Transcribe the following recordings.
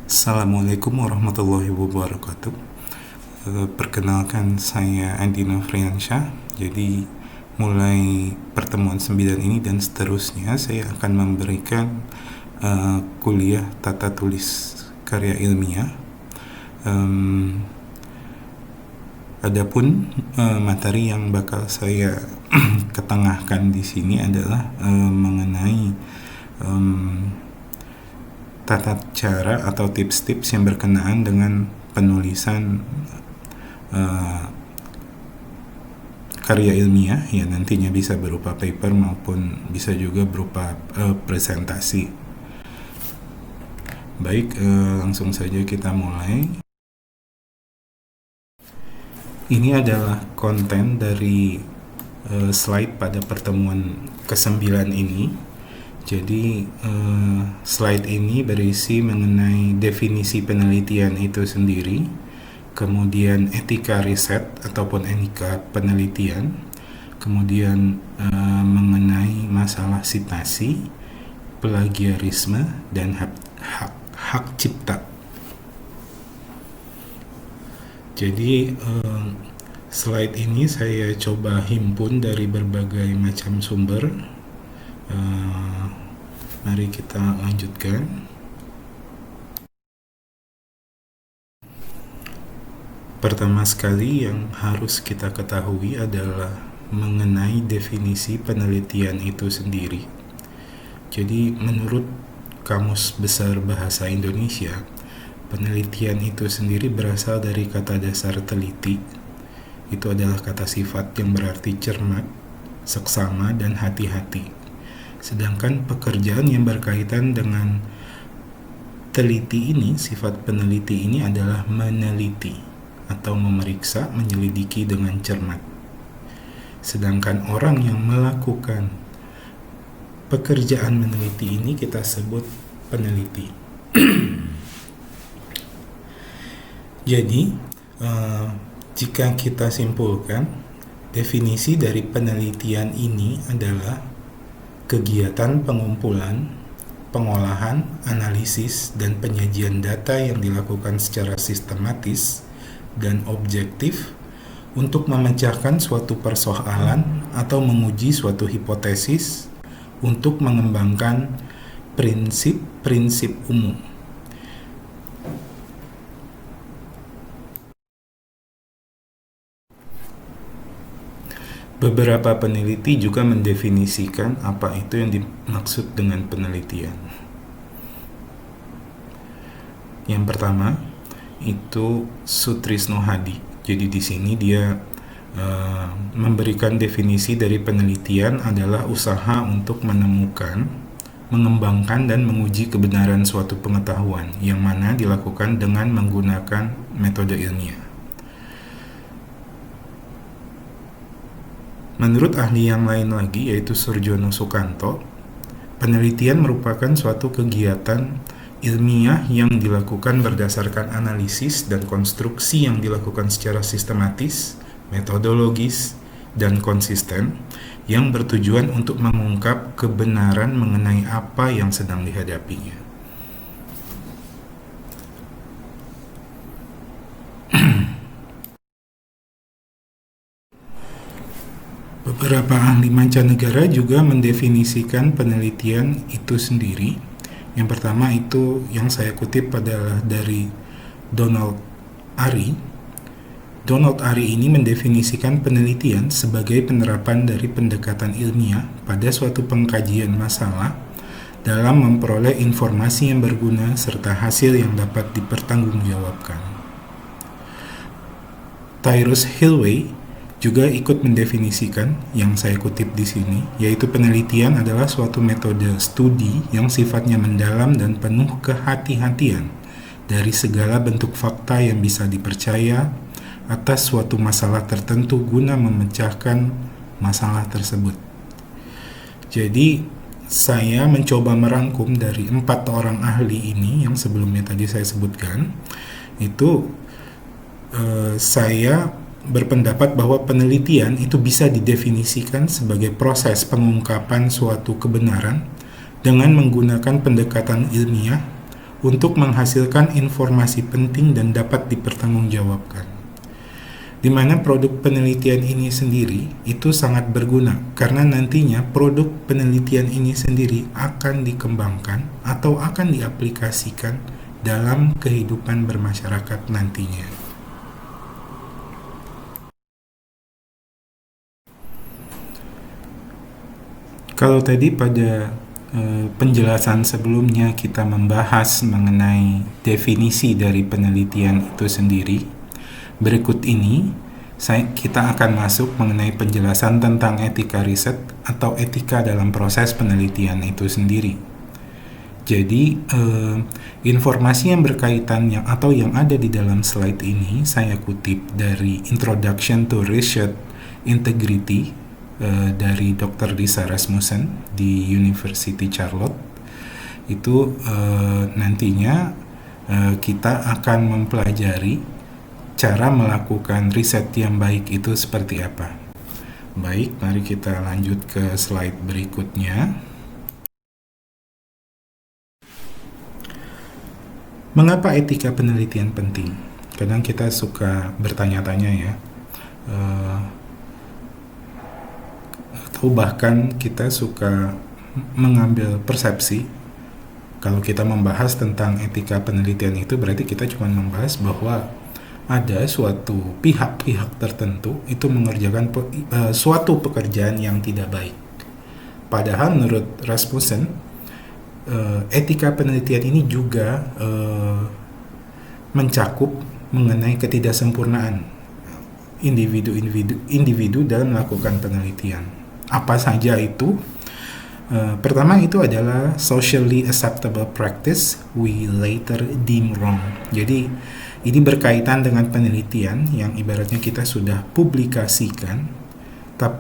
Assalamualaikum warahmatullahi wabarakatuh. Perkenalkan, saya Andi Nofriansyah. Jadi mulai pertemuan 9 ini dan seterusnya saya akan memberikan kuliah tata tulis karya ilmiah. Adapun materi yang bakal saya ketengahkan di sini adalah mengenai tata cara atau tips-tips yang berkenaan dengan penulisan karya ilmiah, ya nantinya bisa berupa paper maupun bisa juga berupa presentasi. Baik, langsung saja kita mulai. Ini adalah konten dari slide pada pertemuan ke-9 ini. Jadi slide ini berisi mengenai definisi penelitian itu sendiri, kemudian etika riset ataupun etika penelitian, kemudian mengenai masalah sitasi, plagiarisme, dan hak cipta. Jadi slide ini saya coba himpun dari berbagai macam sumber. Mari kita lanjutkan. Pertama sekali yang harus kita ketahui adalah mengenai definisi penelitian itu sendiri. Jadi menurut Kamus Besar Bahasa Indonesia, penelitian itu sendiri berasal dari kata dasar teliti. Itu adalah kata sifat yang berarti cermat, seksama, dan hati-hati. Sedangkan pekerjaan yang berkaitan dengan teliti ini, sifat peneliti ini adalah meneliti atau memeriksa, menyelidiki dengan cermat. Sedangkan orang yang melakukan pekerjaan meneliti ini kita sebut peneliti. Jadi, jika kita simpulkan, definisi dari penelitian ini adalah kegiatan pengumpulan, pengolahan, analisis, dan penyajian data yang dilakukan secara sistematis dan objektif untuk memecahkan suatu persoalan atau menguji suatu hipotesis untuk mengembangkan prinsip-prinsip umum. Beberapa peneliti juga mendefinisikan apa itu yang dimaksud dengan penelitian. Yang pertama itu Sutrisno Hadi. Jadi di sini dia memberikan definisi dari penelitian adalah usaha untuk menemukan, mengembangkan, dan menguji kebenaran suatu pengetahuan yang mana dilakukan dengan menggunakan metode ilmiah. Menurut ahli yang lain lagi, yaitu Surjono Sukanto, penelitian merupakan suatu kegiatan ilmiah yang dilakukan berdasarkan analisis dan konstruksi yang dilakukan secara sistematis, metodologis, dan konsisten, yang bertujuan untuk mengungkap kebenaran mengenai apa yang sedang dihadapinya. Beberapa ahli mancanegara juga mendefinisikan penelitian itu sendiri. Yang pertama itu yang saya kutip adalah dari Donald Ari. Donald Ari ini mendefinisikan penelitian sebagai penerapan dari pendekatan ilmiah pada suatu pengkajian masalah dalam memperoleh informasi yang berguna serta hasil yang dapat dipertanggungjawabkan. Tyrus Hillway juga ikut mendefinisikan yang saya kutip di sini, yaitu penelitian adalah suatu metode studi yang sifatnya mendalam dan penuh kehati-hatian dari segala bentuk fakta yang bisa dipercaya atas suatu masalah tertentu guna memecahkan masalah tersebut. Jadi, saya mencoba merangkum dari 4 orang ahli ini yang sebelumnya tadi saya sebutkan. Itu saya berpendapat bahwa penelitian itu bisa didefinisikan sebagai proses pengungkapan suatu kebenaran dengan menggunakan pendekatan ilmiah untuk menghasilkan informasi penting dan dapat dipertanggungjawabkan. Di mana produk penelitian ini sendiri itu sangat berguna karena nantinya produk penelitian ini sendiri akan dikembangkan atau akan diaplikasikan dalam kehidupan bermasyarakat nantinya. Kalau tadi pada penjelasan sebelumnya kita membahas mengenai definisi dari penelitian itu sendiri, berikut ini kita akan masuk mengenai penjelasan tentang etika riset atau etika dalam proses penelitian itu sendiri. Jadi informasi yang berkaitan atau yang ada di dalam slide ini saya kutip dari Introduction to Research Integrity dari Dr. Lisa Rasmussen di University Charlotte. Itu nantinya kita akan mempelajari cara melakukan riset yang baik itu seperti apa. Baik, mari kita lanjut ke slide berikutnya. Mengapa etika penelitian penting? Kadang kita suka bertanya-tanya ya, atau bahkan kita suka mengambil persepsi kalau kita membahas tentang etika penelitian itu berarti kita cuma membahas bahwa ada suatu pihak-pihak tertentu itu mengerjakan suatu pekerjaan yang tidak baik. Padahal menurut Rasmussen, etika penelitian ini juga mencakup mengenai ketidaksempurnaan individu dalam melakukan penelitian. Apa saja itu? Pertama itu adalah socially acceptable practice we later deem wrong. Jadi ini berkaitan dengan penelitian yang ibaratnya kita sudah publikasikan,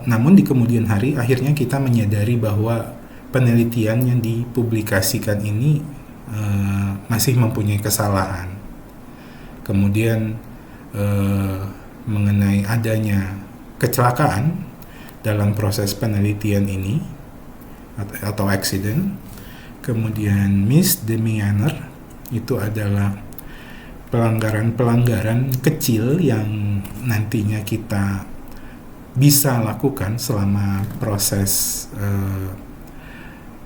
namun di kemudian hari akhirnya kita menyadari bahwa penelitian yang dipublikasikan ini masih mempunyai kesalahan. Kemudian mengenai adanya kecelakaan dalam proses penelitian ini atau accident, kemudian misdemeanor itu adalah pelanggaran-pelanggaran kecil yang nantinya kita bisa lakukan selama proses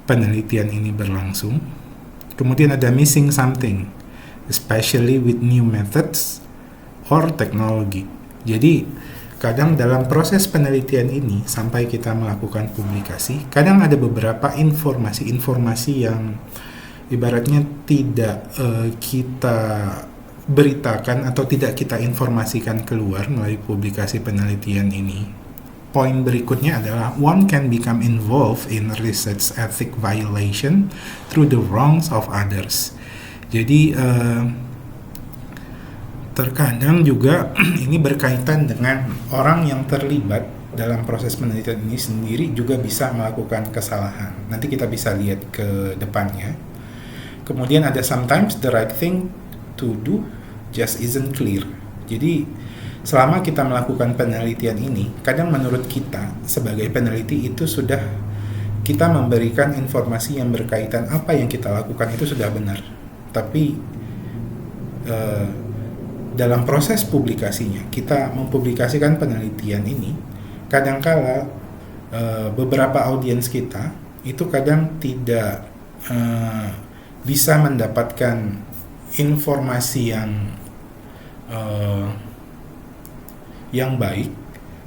penelitian ini berlangsung. Kemudian ada missing something, especially with new methods or technology. Jadi kadang dalam proses penelitian ini sampai kita melakukan publikasi, kadang ada beberapa informasi yang ibaratnya tidak kita beritakan atau tidak kita informasikan keluar melalui publikasi penelitian ini. Poin berikutnya adalah one can become involved in research ethic violation through the wrongs of others. Jadi terkadang juga ini berkaitan dengan orang yang terlibat dalam proses penelitian ini sendiri juga bisa melakukan kesalahan. Nanti kita bisa lihat ke depannya. Kemudian ada sometimes the right thing to do just isn't clear. Jadi selama kita melakukan penelitian ini, kadang menurut kita sebagai peneliti itu sudah kita memberikan informasi yang berkaitan apa yang kita lakukan itu sudah benar. Tapi dalam proses publikasinya, kita mempublikasikan penelitian ini, kadangkala beberapa audiens kita itu kadang tidak bisa mendapatkan informasi yang baik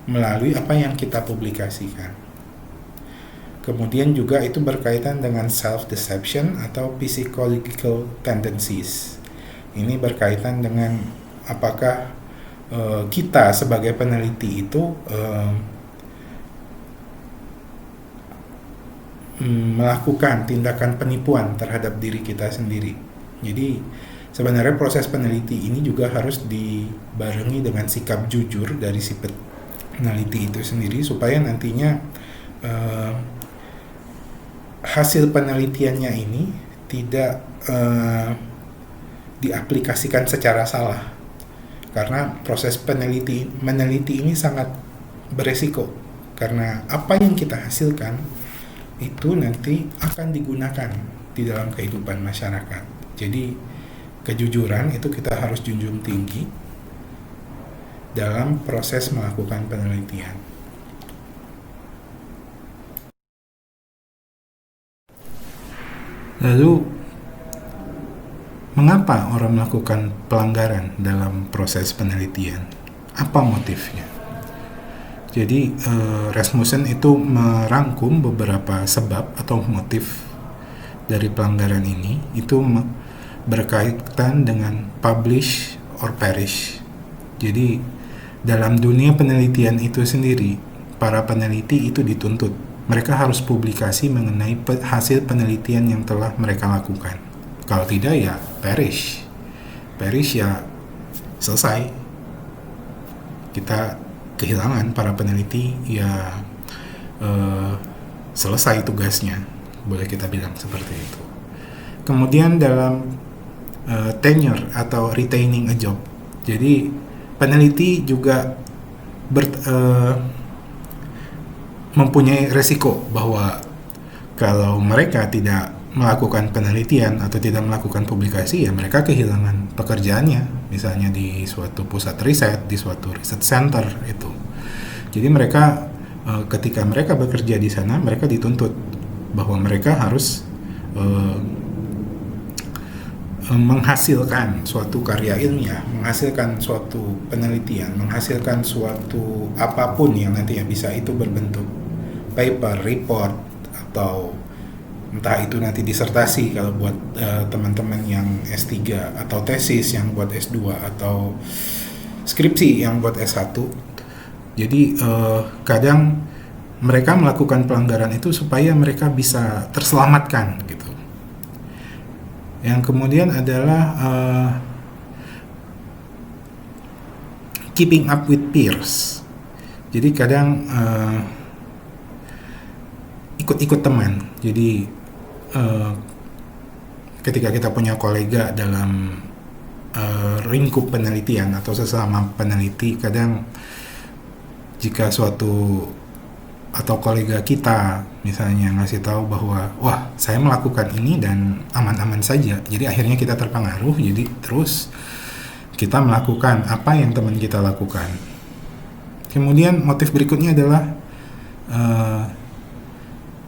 melalui apa yang kita publikasikan. Kemudian juga itu berkaitan dengan self-deception atau psychological tendencies. Ini berkaitan dengan apakah kita sebagai peneliti itu melakukan tindakan penipuan terhadap diri kita sendiri. Jadi sebenarnya proses peneliti ini juga harus dibarengi dengan sikap jujur dari si peneliti itu sendiri supaya nantinya hasil penelitiannya ini tidak diaplikasikan secara salah. Karena proses meneliti ini sangat beresiko karena apa yang kita hasilkan itu nanti akan digunakan di dalam kehidupan masyarakat. Jadi kejujuran itu kita harus junjung tinggi dalam proses melakukan penelitian. Lalu, mengapa orang melakukan pelanggaran dalam proses penelitian? Apa motifnya? Jadi, Rasmussen itu merangkum beberapa sebab atau motif dari pelanggaran ini. Itu berkaitan dengan publish or perish. Jadi, dalam dunia penelitian itu sendiri, para peneliti itu dituntut. Mereka harus publikasi mengenai hasil penelitian yang telah mereka lakukan. Kalau tidak ya perish. Perish ya selesai. Kita kehilangan para peneliti ya selesai tugasnya. Boleh kita bilang seperti itu. Kemudian dalam tenure atau retaining a job. Jadi peneliti juga mempunyai resiko bahwa kalau mereka tidak melakukan penelitian atau tidak melakukan publikasi, ya mereka kehilangan pekerjaannya, misalnya di suatu pusat riset, di suatu riset center itu. Jadi mereka ketika mereka bekerja di sana, mereka dituntut bahwa mereka harus menghasilkan suatu karya ilmiah, menghasilkan suatu penelitian, menghasilkan suatu apapun yang nantinya bisa itu berbentuk paper, report, atau entah itu nanti disertasi kalau buat teman-teman yang S3, atau tesis yang buat S2, atau skripsi yang buat S1. Jadi kadang mereka melakukan pelanggaran itu supaya mereka bisa terselamatkan gitu. Yang kemudian adalah keeping up with peers. Jadi kadang ikut-ikut teman. Jadi ketika kita punya kolega dalam lingkup penelitian atau sesama peneliti, kadang jika suatu atau kolega kita misalnya ngasih tahu bahwa wah saya melakukan ini dan aman-aman saja, jadi akhirnya kita terpengaruh, jadi terus kita melakukan apa yang teman kita lakukan. Kemudian motif berikutnya adalah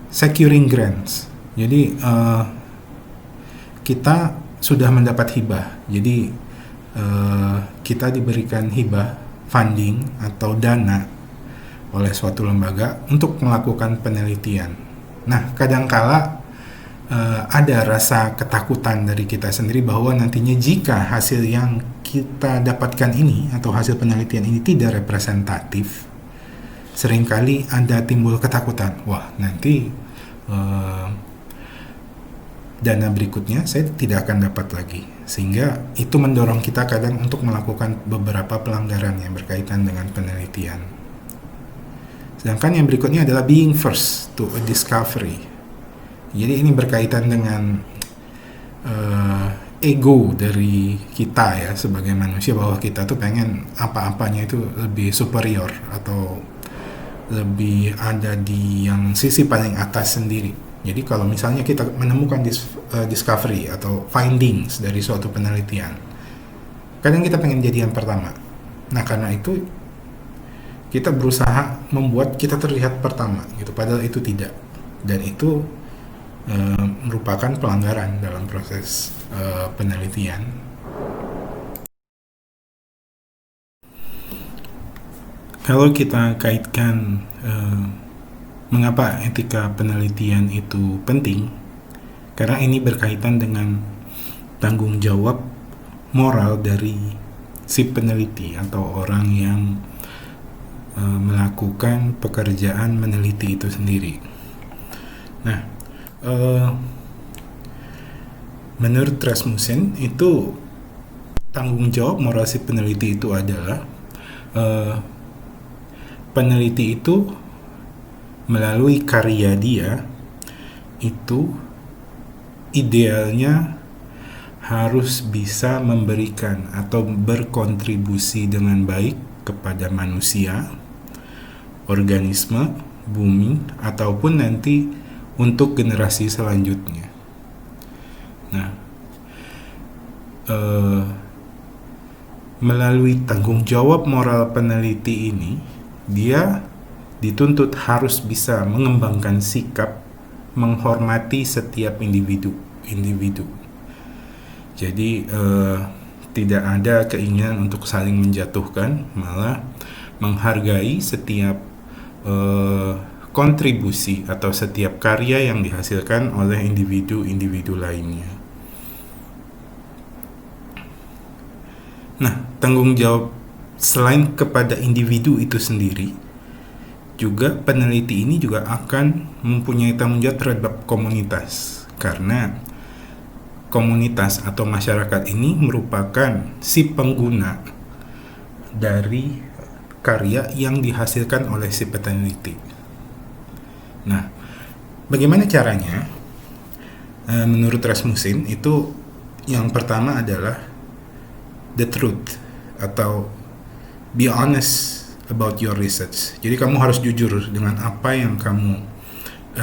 securing grants. Jadi kita sudah mendapat hibah, jadi kita diberikan hibah, funding atau dana oleh suatu lembaga untuk melakukan penelitian. Nah, kadangkala ada rasa ketakutan dari kita sendiri bahwa nantinya jika hasil yang kita dapatkan ini atau hasil penelitian ini tidak representatif, seringkali ada timbul ketakutan. Wah, nanti dana berikutnya saya tidak akan dapat lagi. Sehingga itu mendorong kita kadang untuk melakukan beberapa pelanggaran yang berkaitan dengan penelitian. Sedangkan yang berikutnya adalah being first to a discovery. Jadi ini berkaitan dengan ego dari kita ya sebagai manusia, bahwa kita tuh pengen apa-apanya itu lebih superior atau lebih ada di yang sisi paling atas sendiri. Jadi kalau misalnya kita menemukan discovery atau findings dari suatu penelitian, kadang kita pengen jadi yang pertama. Nah karena itu kita berusaha membuat kita terlihat pertama gitu, padahal itu tidak, dan itu merupakan pelanggaran dalam proses penelitian. Kalau kita kaitkan mengapa etika penelitian itu penting, karena ini berkaitan dengan tanggung jawab moral dari si peneliti atau orang yang melakukan pekerjaan meneliti itu sendiri. Nah, menurut Rasmussen itu tanggung jawab moral si peneliti itu adalah peneliti itu melalui karya dia itu idealnya harus bisa memberikan atau berkontribusi dengan baik kepada manusia, organisme, bumi, ataupun nanti untuk generasi selanjutnya. Nah, eh, melalui tanggung jawab moral peneliti ini, dia dituntut harus bisa mengembangkan sikap menghormati setiap individu. Jadi tidak ada keinginan untuk saling menjatuhkan, malah menghargai setiap kontribusi atau setiap karya yang dihasilkan oleh individu-individu lainnya. Nah, tanggung jawab selain kepada individu itu sendiri, juga peneliti ini juga akan mempunyai tanggung jawab terhadap komunitas, karena komunitas atau masyarakat ini merupakan si pengguna dari karya yang dihasilkan oleh si peneliti. Nah, bagaimana caranya? Menurut Rasmussen itu yang pertama adalah the truth, atau be honest about your research. Jadi kamu harus jujur dengan apa yang kamu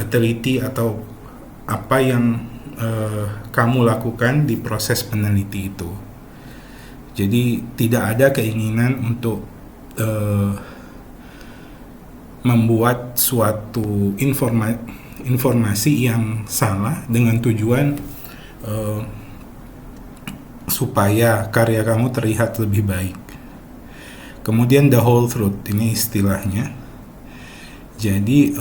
teliti atau apa yang kamu lakukan di proses peneliti itu. Jadi tidak ada keinginan untuk membuat suatu informasi yang salah dengan tujuan supaya karya kamu terlihat lebih baik. Kemudian the whole truth, ini istilahnya. Jadi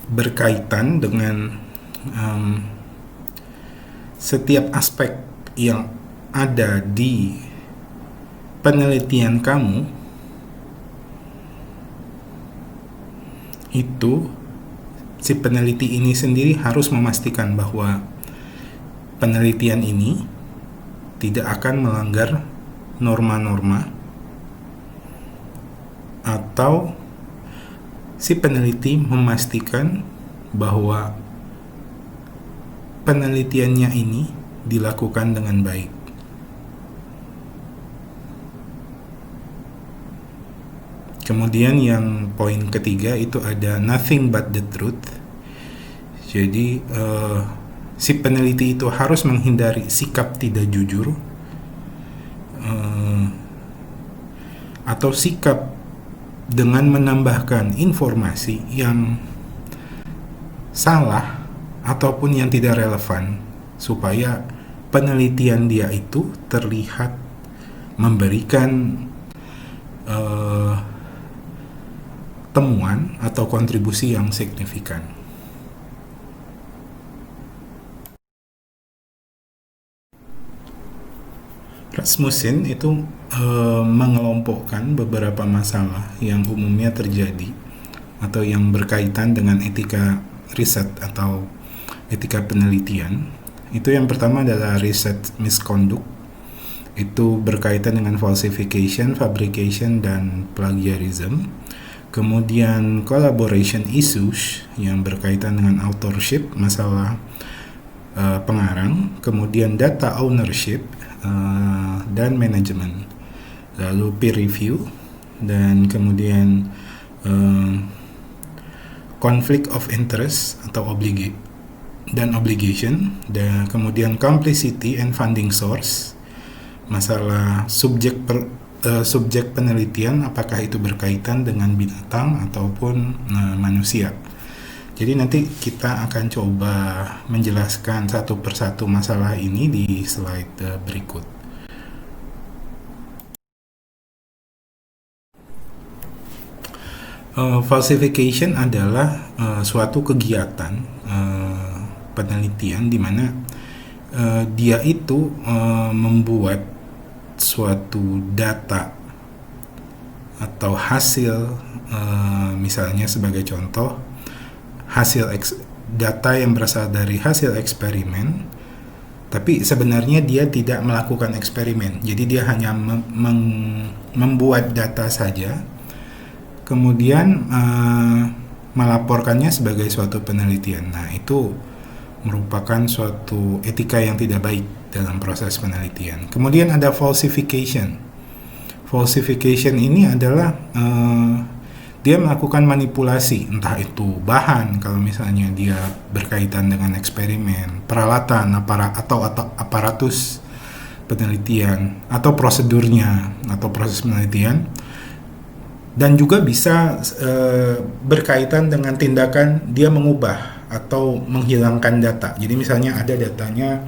berkaitan dengan setiap aspek yang ada di penelitian kamu, itu si peneliti ini sendiri harus memastikan bahwa penelitian ini tidak akan melanggar norma-norma, atau si peneliti memastikan bahwa penelitiannya ini dilakukan dengan baik. Kemudian yang poin ketiga itu ada nothing but the truth. Jadi si peneliti itu harus menghindari sikap tidak jujur atau sikap dengan menambahkan informasi yang salah ataupun yang tidak relevan, supaya penelitian dia itu terlihat memberikan temuan atau kontribusi yang signifikan. Rasmussen itu mengelompokkan beberapa masalah yang umumnya terjadi atau yang berkaitan dengan etika riset atau etika penelitian. Itu yang pertama adalah research misconduct. Itu berkaitan dengan falsification, fabrication, dan plagiarism. Kemudian collaboration issues yang berkaitan dengan authorship, masalah pengarang. Kemudian data ownership dan management. Lalu peer review, dan kemudian conflict of interest atau obligation, dan kemudian complicity and funding source, masalah subjek penelitian, apakah itu berkaitan dengan binatang ataupun manusia. Jadi nanti kita akan coba menjelaskan satu persatu masalah ini di slide berikut. Falsification adalah suatu kegiatan penelitian di mana dia itu membuat suatu data atau hasil, misalnya sebagai contoh data yang berasal dari hasil eksperimen, tapi sebenarnya dia tidak melakukan eksperimen. Jadi dia hanya membuat data saja, kemudian melaporkannya sebagai suatu penelitian. Nah, itu merupakan suatu etika yang tidak baik dalam proses penelitian. Kemudian ada falsification. Falsification ini adalah dia melakukan manipulasi, entah itu bahan kalau misalnya dia berkaitan dengan eksperimen, peralatan, atau aparatus penelitian, atau prosedurnya atau proses penelitian, dan juga bisa berkaitan dengan tindakan dia mengubah atau menghilangkan data. Jadi misalnya ada datanya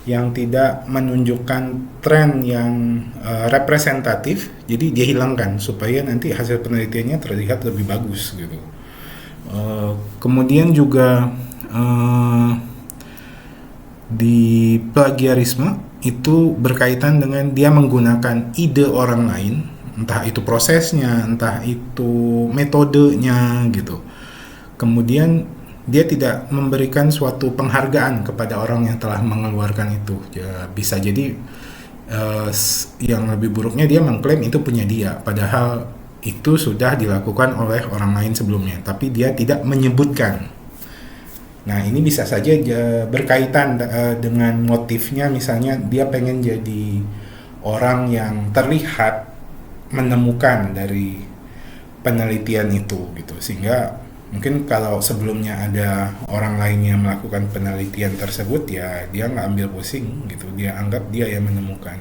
yang tidak menunjukkan tren yang representatif, jadi dia hilangkan supaya nanti hasil penelitiannya terlihat lebih bagus gitu. Kemudian juga di plagiarisme itu berkaitan dengan dia menggunakan ide orang lain, entah itu prosesnya, entah itu metodenya gitu. Kemudian dia tidak memberikan suatu penghargaan kepada orang yang telah mengeluarkan itu. Ya, bisa jadi yang lebih buruknya dia mengklaim itu punya dia, padahal itu sudah dilakukan oleh orang lain sebelumnya, tapi dia tidak menyebutkan. Nah, ini bisa saja berkaitan dengan motifnya, misalnya dia pengen jadi orang yang terlihat menemukan dari penelitian itu gitu, sehingga mungkin kalau sebelumnya ada orang lain yang melakukan penelitian tersebut, ya dia nggak ambil pusing gitu, dia anggap dia yang menemukan.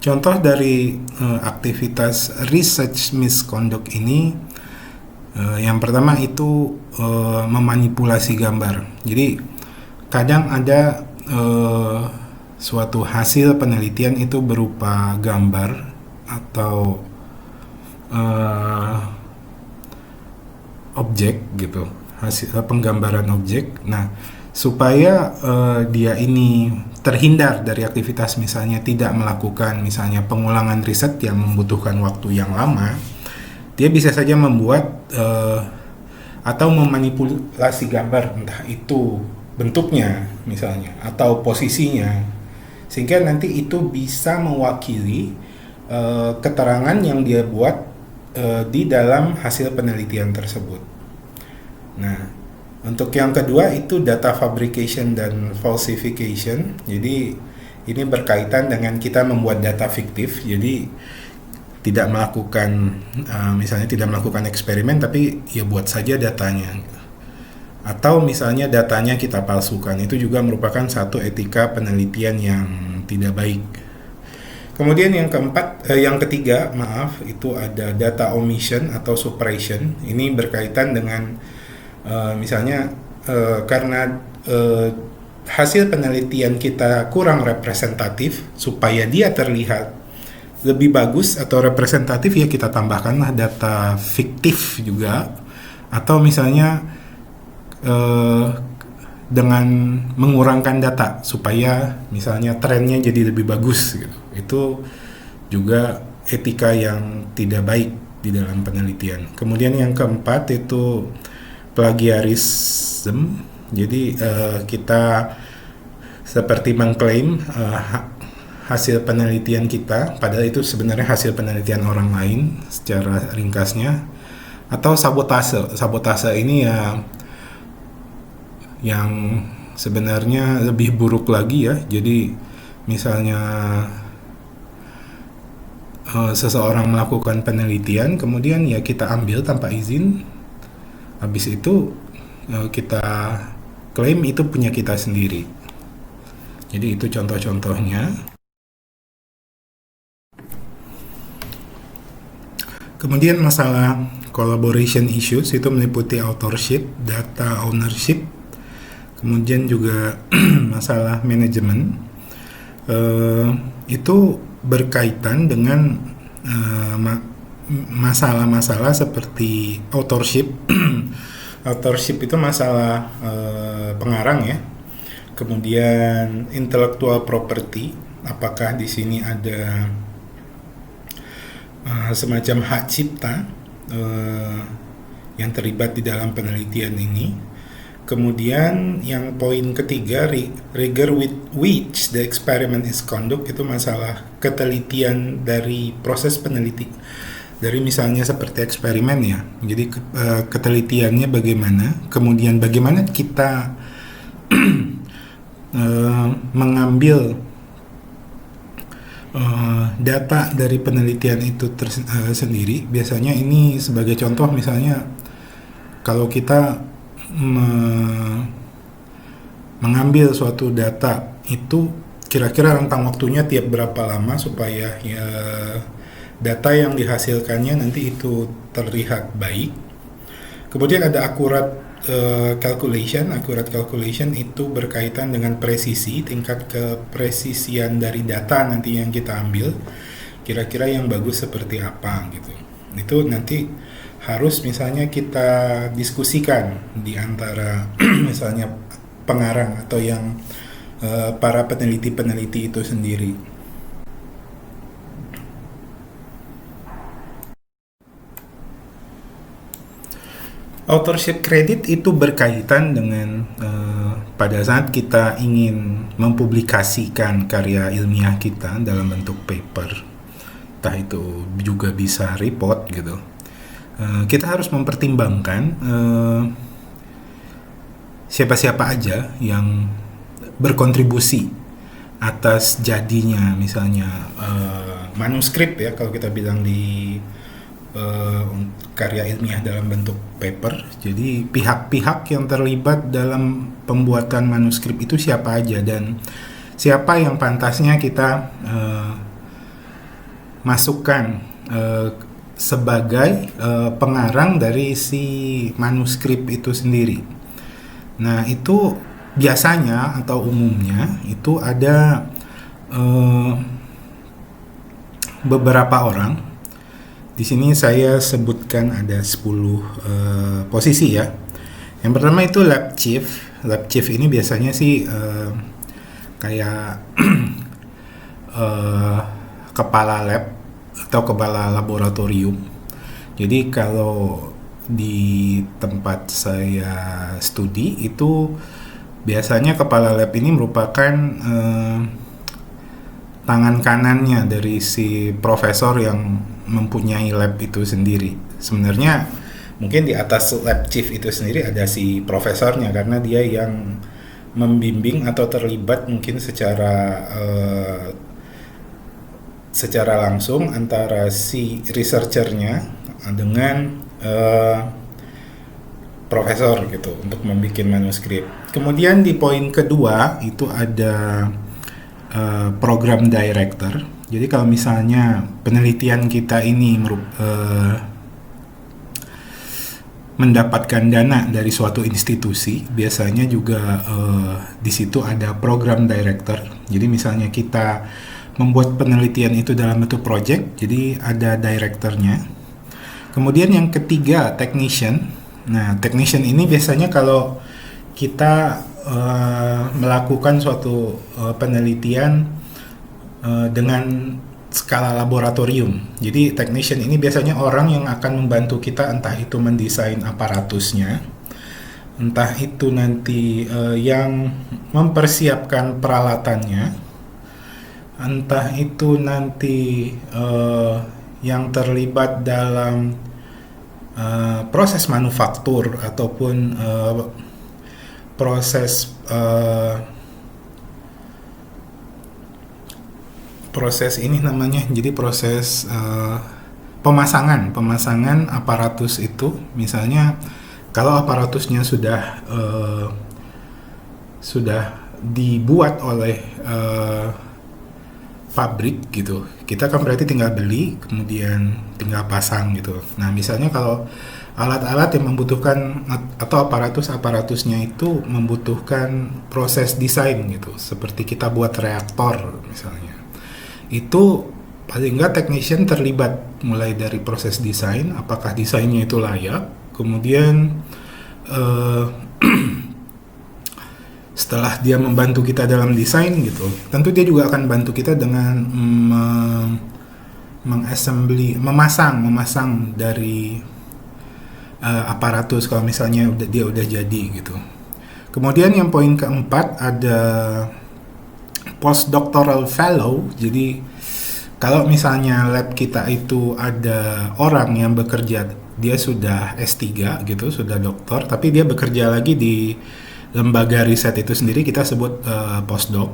Contoh dari aktivitas research misconduct ini, yang pertama itu memanipulasi gambar. Jadi kadang ada suatu hasil penelitian itu berupa gambar atau objek gitu, hasil penggambaran objek. Nah, supaya dia ini terhindar dari aktivitas misalnya tidak melakukan misalnya pengulangan riset yang membutuhkan waktu yang lama, dia bisa saja membuat atau memanipulasi gambar, entah itu bentuknya misalnya atau posisinya, sehingga nanti itu bisa mewakili keterangan yang dia buat di dalam hasil penelitian tersebut. Nah, untuk yang kedua itu data fabrication dan falsification. Jadi ini berkaitan dengan kita membuat data fiktif. Jadi tidak melakukan misalnya tidak melakukan eksperimen, tapi ya buat saja datanya. Atau misalnya datanya kita palsukan. Itu juga merupakan satu etika penelitian yang tidak baik. Kemudian yang ketiga, itu ada data omission atau suppression. Ini berkaitan dengan misalnya karena hasil penelitian kita kurang representatif, supaya dia terlihat lebih bagus atau representatif, ya kita tambahkanlah data fiktif juga. Atau misalnya dengan mengurangkan data supaya misalnya trennya jadi lebih bagus gitu. Itu juga etika yang tidak baik di dalam penelitian. Kemudian yang keempat itu plagiarism. Jadi kita seperti mengklaim hasil penelitian kita, padahal itu sebenarnya hasil penelitian orang lain secara ringkasnya. Atau sabotase ini ya yang sebenarnya lebih buruk lagi ya. Jadi misalnya seseorang melakukan penelitian, kemudian ya kita ambil tanpa izin, habis itu kita klaim itu punya kita sendiri. Jadi itu contoh-contohnya. Kemudian masalah collaboration issues itu meliputi authorship, data ownership, kemudian juga masalah manajemen. Itu berkaitan dengan masalah-masalah seperti authorship. Authorship itu masalah pengarang ya. Kemudian intellectual property, apakah di sini ada semacam hak cipta yang terlibat di dalam penelitian ini. Kemudian yang poin ketiga, rigor with which the experiment is conducted, itu masalah ketelitian dari proses penelitian, dari misalnya seperti eksperimen ya. Jadi ketelitiannya bagaimana, kemudian bagaimana kita mengambil data dari penelitian itu sendiri. Biasanya ini sebagai contoh, misalnya kalau kita mengambil suatu data itu, kira-kira rentang waktunya tiap berapa lama supaya ya data yang dihasilkannya nanti itu terlihat baik. Kemudian ada Accurate calculation itu berkaitan dengan presisi, tingkat kepresisian dari data nanti yang kita ambil, kira-kira yang bagus seperti apa gitu. Itu nanti harus misalnya kita diskusikan di antara misalnya pengarang atau yang para peneliti-peneliti itu sendiri. Authorship credit itu berkaitan dengan pada saat kita ingin mempublikasikan karya ilmiah kita dalam bentuk paper, entah itu juga bisa report gitu. Kita harus mempertimbangkan siapa-siapa aja yang berkontribusi atas jadinya misalnya manuskrip ya, kalau kita bilang di karya ilmiah dalam bentuk paper. Jadi pihak-pihak yang terlibat dalam pembuatan manuskrip itu siapa aja, dan siapa yang pantasnya kita masukkan sebagai pengarang dari si manuskrip itu sendiri. Nah, itu biasanya atau umumnya itu ada beberapa orang. Di sini saya sebutkan ada 10 posisi ya. Yang pertama itu lab chief. Lab chief ini biasanya sih kayak kepala lab atau kepala laboratorium. Jadi kalau di tempat saya studi itu biasanya kepala lab ini merupakan tangan kanannya dari si profesor yang mempunyai lab itu sendiri. Sebenarnya mungkin di atas lab chief itu sendiri ada si profesornya, karena dia yang membimbing atau terlibat mungkin secara langsung antara si researchernya dengan profesor gitu untuk membuat manuskrip. Kemudian di poin kedua itu ada program director. Jadi kalau misalnya penelitian kita ini mendapatkan dana dari suatu institusi, biasanya juga di situ ada program director. Jadi misalnya kita membuat penelitian itu dalam bentuk project, jadi ada directornya. Kemudian yang ketiga technician. Nah, technician ini biasanya kalau kita melakukan suatu penelitian dengan skala laboratorium. Jadi technician ini biasanya orang yang akan membantu kita, entah itu mendesain aparatusnya, entah itu nanti yang mempersiapkan peralatannya, entah itu nanti yang terlibat dalam proses manufaktur ataupun proses ini namanya, jadi proses pemasangan aparatus itu. Misalnya kalau aparatusnya sudah dibuat oleh pabrik gitu, kita kan berarti tinggal beli kemudian tinggal pasang gitu. Nah, misalnya kalau alat-alat yang membutuhkan atau aparatusnya itu membutuhkan proses desain gitu, seperti kita buat reaktor misalnya, itu paling nggak technician terlibat mulai dari proses desain, apakah desainnya itu layak, kemudian setelah dia membantu kita dalam desain gitu, tentu dia juga akan bantu kita dengan memasang dari aparatus kalau misalnya dia udah jadi gitu. Kemudian yang poin keempat ada postdoctoral fellow. Jadi kalau misalnya lab kita itu ada orang yang bekerja, dia sudah S3 gitu, sudah doktor, tapi dia bekerja lagi di lembaga riset itu sendiri kita sebut postdoc.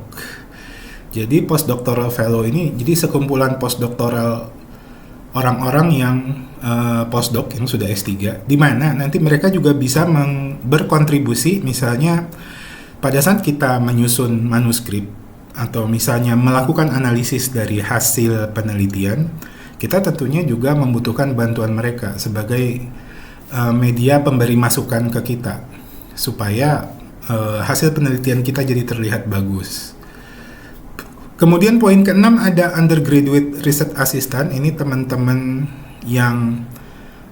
Jadi postdoctoral fellow ini jadi sekumpulan postdoctoral orang-orang yang postdoc yang sudah S3, di mana nanti mereka juga bisa berkontribusi misalnya pada saat kita menyusun manuskrip atau misalnya melakukan analisis dari hasil penelitian, kita tentunya juga membutuhkan bantuan mereka sebagai media pemberi masukan ke kita supaya hasil penelitian kita jadi terlihat bagus. Kemudian poin keenam ada undergraduate research assistant. Ini teman-teman yang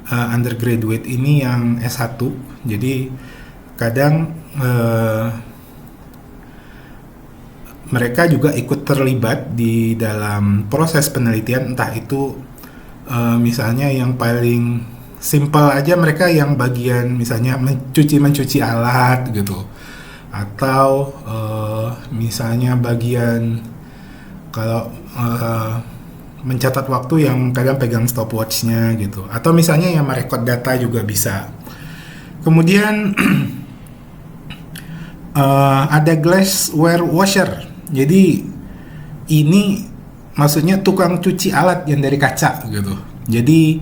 undergraduate ini yang S1. Jadi kadang mereka juga ikut terlibat di dalam proses penelitian, entah itu misalnya yang paling simple aja mereka yang bagian misalnya mencuci alat gitu, atau misalnya bagian kalau mencatat waktu yang kadang pegang stopwatch-nya gitu, atau misalnya yang merekod data juga bisa. Kemudian ada glassware washer. Jadi ini maksudnya tukang cuci alat yang dari kaca gitu. Jadi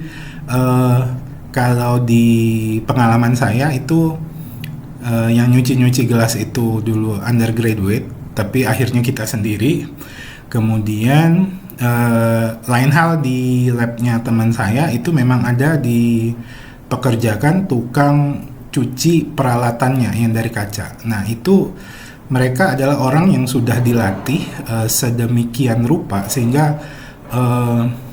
kalau di pengalaman saya itu yang nyuci gelas itu dulu undergraduate, tapi akhirnya kita sendiri. Kemudian lain hal di labnya teman saya itu memang ada dipekerjakan tukang cuci peralatannya yang dari kaca. Nah itu mereka adalah orang yang sudah dilatih sedemikian rupa sehingga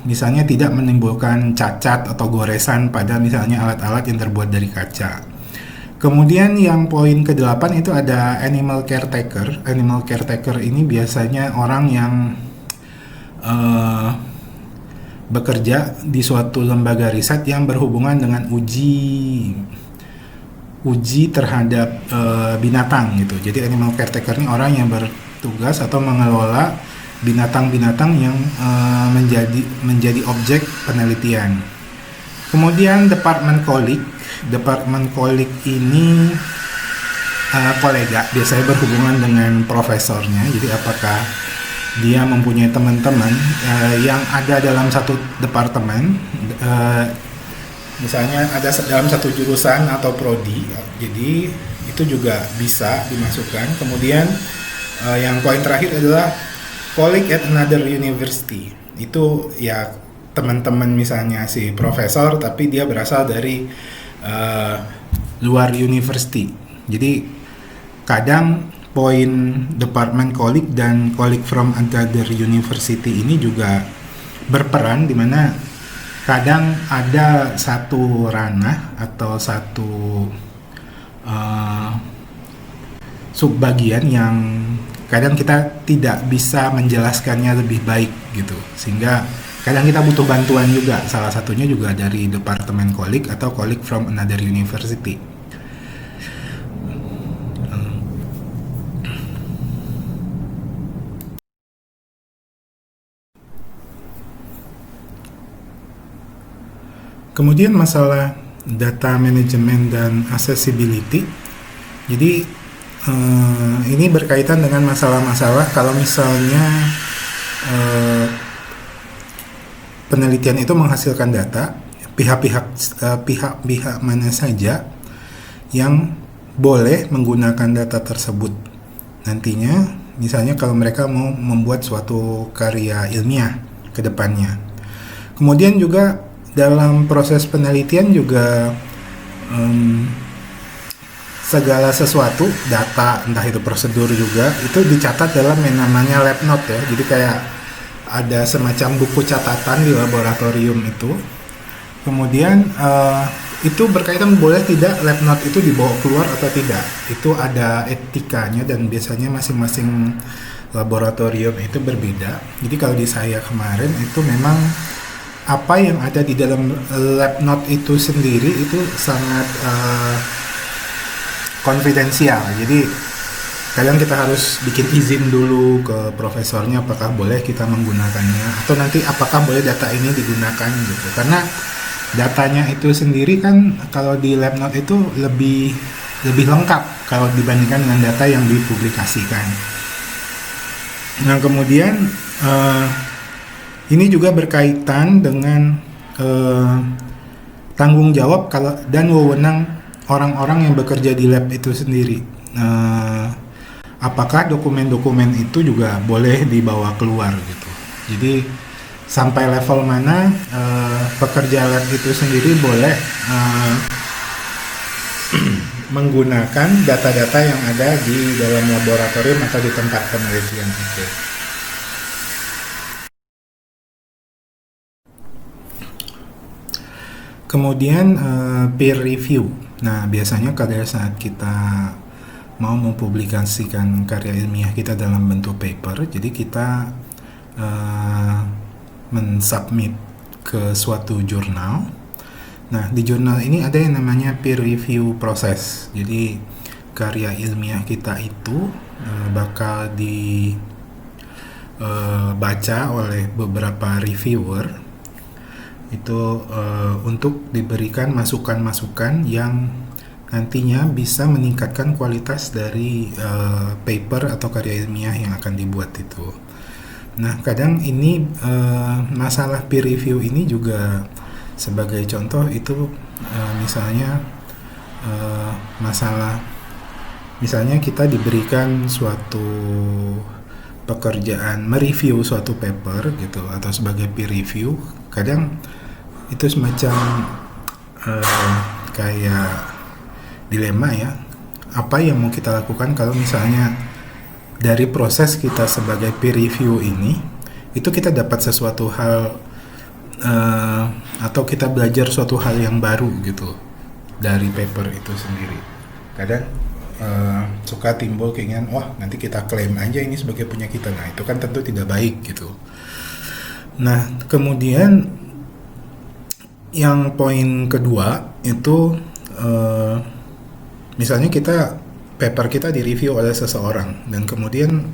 misalnya tidak menimbulkan cacat atau goresan pada misalnya alat-alat yang terbuat dari kaca. Kemudian yang poin ke-8 itu ada animal caretaker. Animal caretaker ini biasanya orang yang bekerja di suatu lembaga riset yang berhubungan dengan uji terhadap binatang gitu. Jadi animal caretaker ini orang yang bertugas atau mengelola binatang-binatang yang menjadi objek penelitian. Kemudian department colleague ini kolega, biasanya berhubungan dengan profesornya. Jadi apakah dia mempunyai teman-teman yang ada dalam satu departemen, misalnya ada dalam satu jurusan atau prodi, jadi itu juga bisa dimasukkan. Kemudian yang poin terakhir adalah colleague at another university. Itu ya teman-teman misalnya si profesor tapi dia berasal dari luar university. Jadi kadang poin department colleague dan colleague from another university ini juga berperan, di mana kadang ada satu ranah atau satu subbagian yang kadang kita tidak bisa menjelaskannya lebih baik gitu, sehingga kadang kita butuh bantuan juga, salah satunya juga dari departemen colleague atau colleague from another university. Kemudian masalah data management dan accessibility. Jadi ini berkaitan dengan masalah-masalah kalau misalnya penelitian itu menghasilkan data, pihak mana saja yang boleh menggunakan data tersebut nantinya, misalnya kalau mereka mau membuat suatu karya ilmiah ke depannya. Kemudian juga dalam proses penelitian juga segala sesuatu, data, entah itu prosedur juga, itu dicatat dalam yang namanya lab note ya. Jadi kayak ada semacam buku catatan di laboratorium itu. Kemudian itu berkaitan boleh tidak lab note itu dibawa keluar atau tidak. Itu ada etikanya dan biasanya masing-masing laboratorium itu berbeda. Jadi kalau di saya kemarin itu memang apa yang ada di dalam lab note itu sendiri itu sangat konfidensial. Jadi kadang kita harus bikin izin dulu ke profesornya apakah boleh kita menggunakannya, atau nanti apakah boleh data ini digunakan gitu. Karena datanya itu sendiri kan kalau di lab note itu lebih lengkap kalau dibandingkan dengan data yang dipublikasikan. Nah, kemudian ini juga berkaitan dengan tanggung jawab dan wewenang orang-orang yang bekerja di lab itu sendiri. Apakah dokumen-dokumen itu juga boleh dibawa keluar gitu. Jadi sampai level mana pekerja lab itu sendiri boleh menggunakan data-data yang ada di dalam laboratorium atau di tempat penelitian itu. Kemudian peer review. Nah, biasanya pada saat kita mau mempublikasikan karya ilmiah kita dalam bentuk paper, jadi kita mensubmit ke suatu jurnal. Nah, di jurnal ini ada yang namanya peer review proses. Jadi karya ilmiah kita itu bakal dibaca oleh beberapa reviewer itu untuk diberikan masukan-masukan yang nantinya bisa meningkatkan kualitas dari paper atau karya ilmiah yang akan dibuat itu. Nah, kadang ini masalah peer review ini juga sebagai contoh itu misalnya misalnya kita diberikan suatu pekerjaan mereview suatu paper gitu atau sebagai peer review, kadang itu semacam kayak dilema ya, apa yang mau kita lakukan kalau misalnya dari proses kita sebagai peer review ini itu kita dapat sesuatu hal atau kita belajar suatu hal yang baru gitu dari paper itu sendiri. Kadang suka timbul keinginan, wah nanti kita klaim aja ini sebagai punya kita. Nah, itu kan tentu tidak baik gitu. Nah, kemudian yang poin kedua itu misalnya paper kita direview oleh seseorang dan kemudian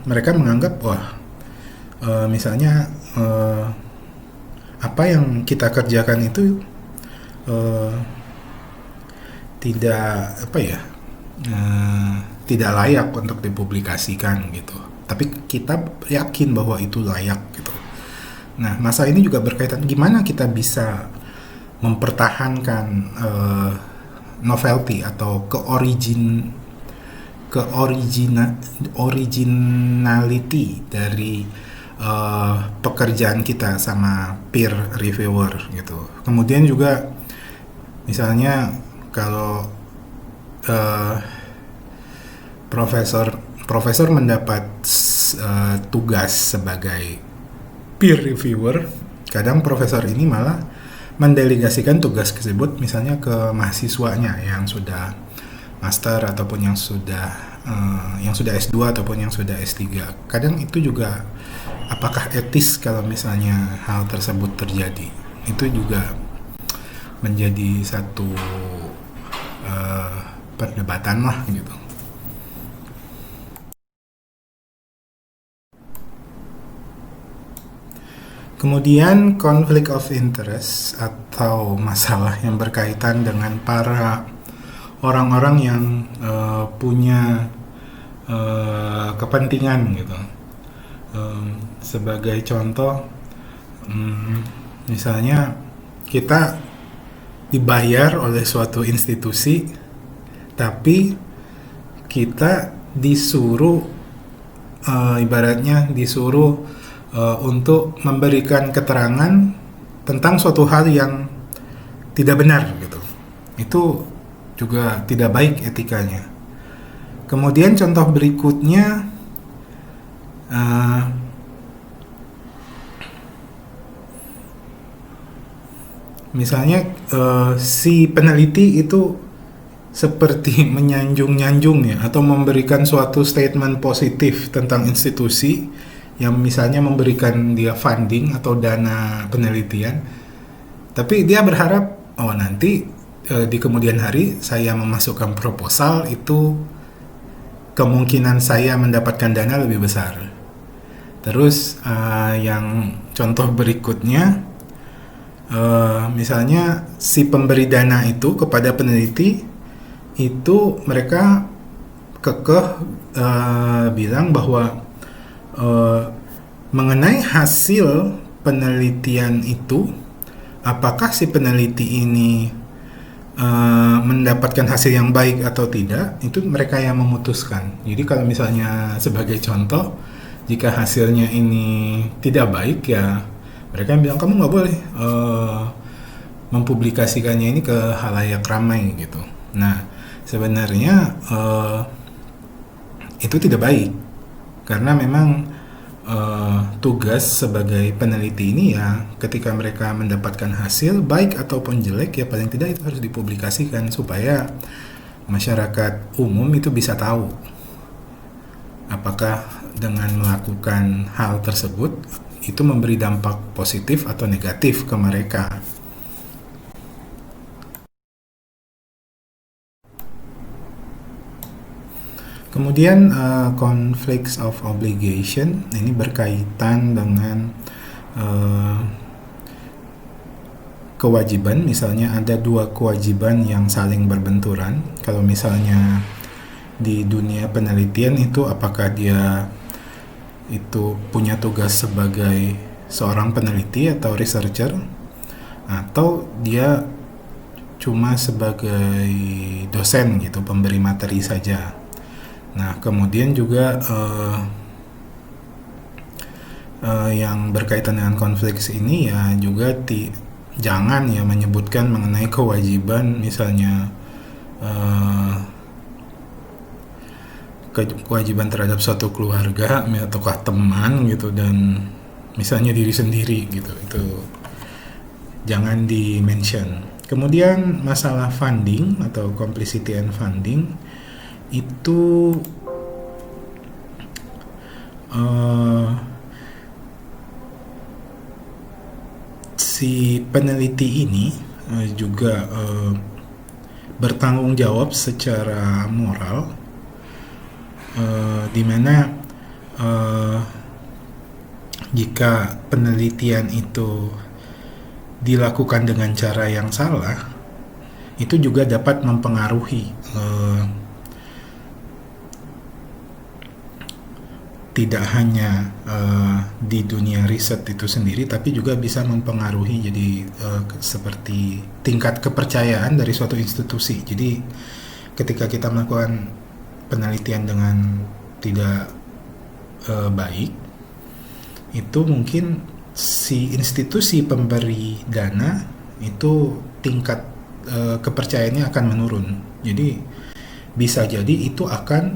mereka menganggap misalnya apa yang kita kerjakan itu tidak layak untuk dipublikasikan gitu. Tapi kita yakin bahwa itu layak gitu. Nah, masalah ini juga berkaitan gimana kita bisa mempertahankan novelty atau originality dari pekerjaan kita sama peer reviewer gitu. Kemudian juga misalnya kalau profesor mendapat tugas sebagai peer reviewer, kadang profesor ini malah mendelegasikan tugas tersebut misalnya ke mahasiswanya yang sudah master ataupun yang sudah S2 ataupun yang sudah S3. Kadang itu juga apakah etis kalau misalnya hal tersebut terjadi? Itu juga menjadi satu perdebatan lah gitu. Kemudian conflict of interest atau masalah yang berkaitan dengan para orang-orang yang punya kepentingan gitu. Sebagai contoh, misalnya kita dibayar oleh suatu institusi, tapi kita disuruh ibaratnya disuruh untuk memberikan keterangan tentang suatu hal yang tidak benar gitu. Itu juga tidak baik etikanya. Kemudian contoh berikutnya misalnya si peneliti itu seperti menyanjung-nyanjung ya, atau memberikan suatu statement positif tentang institusi yang misalnya memberikan dia funding atau dana penelitian, tapi dia berharap nanti di kemudian hari saya memasukkan proposal itu kemungkinan saya mendapatkan dana lebih besar. Terus yang contoh berikutnya misalnya si pemberi dana itu kepada peneliti itu mereka kekeh bilang bahwa eh, mengenai hasil penelitian itu, apakah si peneliti ini mendapatkan hasil yang baik atau tidak, itu mereka yang memutuskan. Jadi kalau misalnya sebagai contoh, jika hasilnya ini tidak baik, ya mereka yang bilang kamu nggak boleh mempublikasikannya ini ke halayak ramai gitu. Nah, sebenarnya itu tidak baik karena memang tugas sebagai peneliti ini ya ketika mereka mendapatkan hasil baik ataupun jelek ya paling tidak itu harus dipublikasikan supaya masyarakat umum itu bisa tahu apakah dengan melakukan hal tersebut itu memberi dampak positif atau negatif ke mereka. Kemudian conflicts of obligation ini berkaitan dengan kewajiban. Misalnya ada dua kewajiban yang saling berbenturan. Kalau misalnya di dunia penelitian itu apakah dia itu punya tugas sebagai seorang peneliti atau researcher atau dia cuma sebagai dosen gitu, pemberi materi saja. Nah, kemudian juga yang berkaitan dengan konflik ini ya juga jangan ya menyebutkan mengenai kewajiban misalnya kewajiban terhadap suatu keluarga ataukah teman gitu dan misalnya diri sendiri gitu, itu jangan di mention. Kemudian masalah funding atau complicity and funding itu si peneliti ini juga bertanggung jawab secara moral, di mana jika penelitian itu dilakukan dengan cara yang salah, itu juga dapat mempengaruhi tidak hanya di dunia riset itu sendiri, tapi juga bisa mempengaruhi jadi seperti tingkat kepercayaan dari suatu institusi. Jadi ketika kita melakukan penelitian dengan tidak baik, itu mungkin si institusi pemberi dana itu tingkat kepercayaannya akan menurun. Jadi bisa jadi itu akan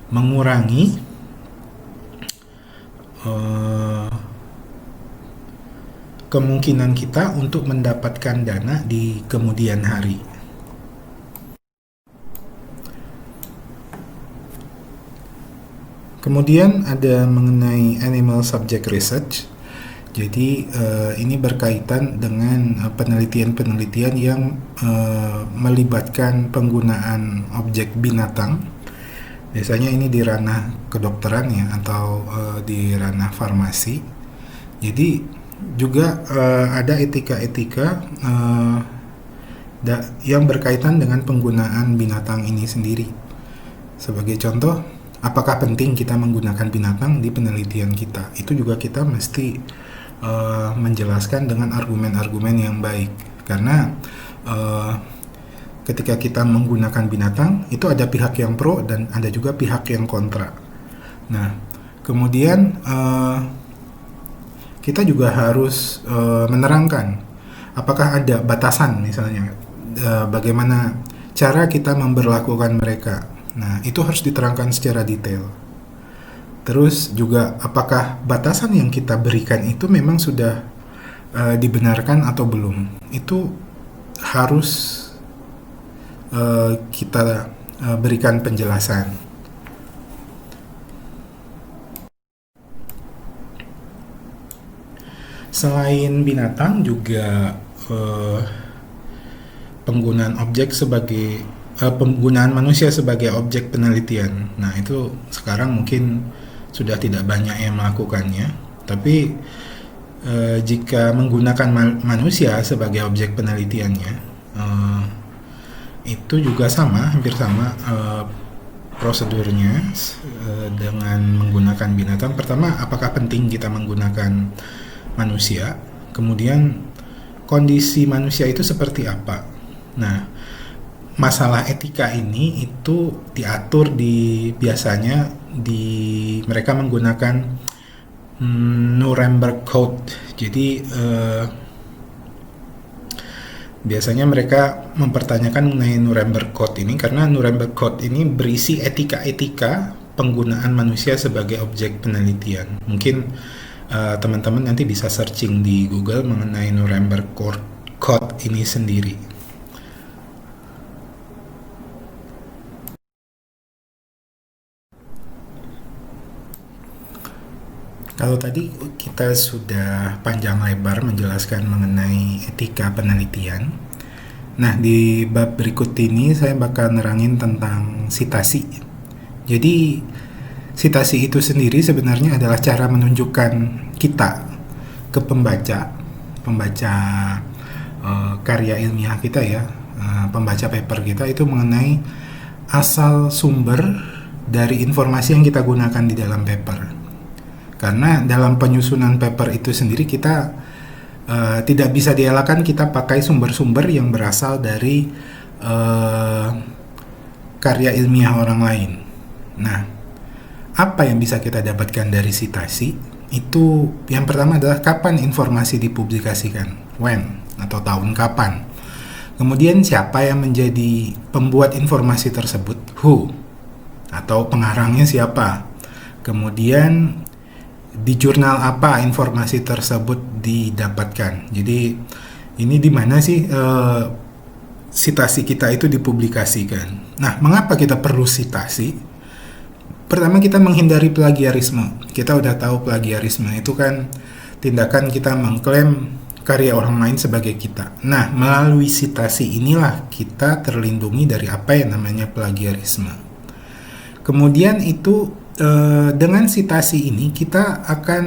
mengurangi kemungkinan kita untuk mendapatkan dana di kemudian hari. Kemudian ada mengenai animal subject research. Jadi ini berkaitan dengan penelitian-penelitian yang melibatkan penggunaan objek binatang. Biasanya ini di ranah kedokteran ya atau di ranah farmasi. Jadi juga ada etika-etika yang berkaitan dengan penggunaan binatang ini sendiri. Sebagai contoh, apakah penting kita menggunakan binatang di penelitian kita? Itu juga kita mesti menjelaskan dengan argumen-argumen yang baik. Karena ketika kita menggunakan binatang, itu ada pihak yang pro dan ada juga pihak yang kontra. Nah, kemudian kita juga harus menerangkan apakah ada batasan misalnya bagaimana cara kita memperlakukan mereka. Nah, itu harus diterangkan secara detail. Terus juga apakah batasan yang kita berikan itu memang sudah dibenarkan atau belum. Itu harus kita berikan penjelasan. Selain binatang juga penggunaan penggunaan manusia sebagai objek penelitian. Nah, itu sekarang mungkin sudah tidak banyak yang melakukannya. Tapi jika menggunakan manusia sebagai objek penelitiannya, Itu juga sama, hampir sama prosedurnya dengan menggunakan binatang. Pertama, apakah penting kita menggunakan manusia? Kemudian kondisi manusia itu seperti apa? Nah, masalah etika ini itu diatur biasanya di mereka menggunakan Nuremberg Code. Jadi biasanya mereka mempertanyakan mengenai Nuremberg Code ini karena Nuremberg Code ini berisi etika-etika penggunaan manusia sebagai objek penelitian. Mungkin teman-teman nanti bisa searching di Google mengenai Nuremberg Code ini sendiri. Kalau tadi kita sudah panjang lebar menjelaskan mengenai etika penelitian. Nah, di bab berikut ini saya bakal nerangin tentang sitasi. Jadi, sitasi itu sendiri sebenarnya adalah cara menunjukkan kita ke pembaca karya ilmiah kita ya, pembaca paper kita itu mengenai asal sumber dari informasi yang kita gunakan di dalam paper. Karena dalam penyusunan paper itu sendiri kita tidak bisa dielakkan kita pakai sumber-sumber yang berasal dari karya ilmiah orang lain. Nah, apa yang bisa kita dapatkan dari sitasi? Itu yang pertama adalah kapan informasi dipublikasikan, when atau tahun kapan. Kemudian siapa yang menjadi pembuat informasi tersebut, who, atau pengarangnya siapa. Kemudian di jurnal apa informasi tersebut didapatkan. Jadi ini di mana sih sitasi kita itu dipublikasikan. Nah, mengapa kita perlu sitasi? Pertama, kita menghindari plagiarisme. Kita udah tahu plagiarisme itu kan tindakan kita mengklaim karya orang lain sebagai kita. Nah, melalui sitasi inilah kita terlindungi dari apa yang namanya plagiarisme. Kemudian itu dengan sitasi ini kita akan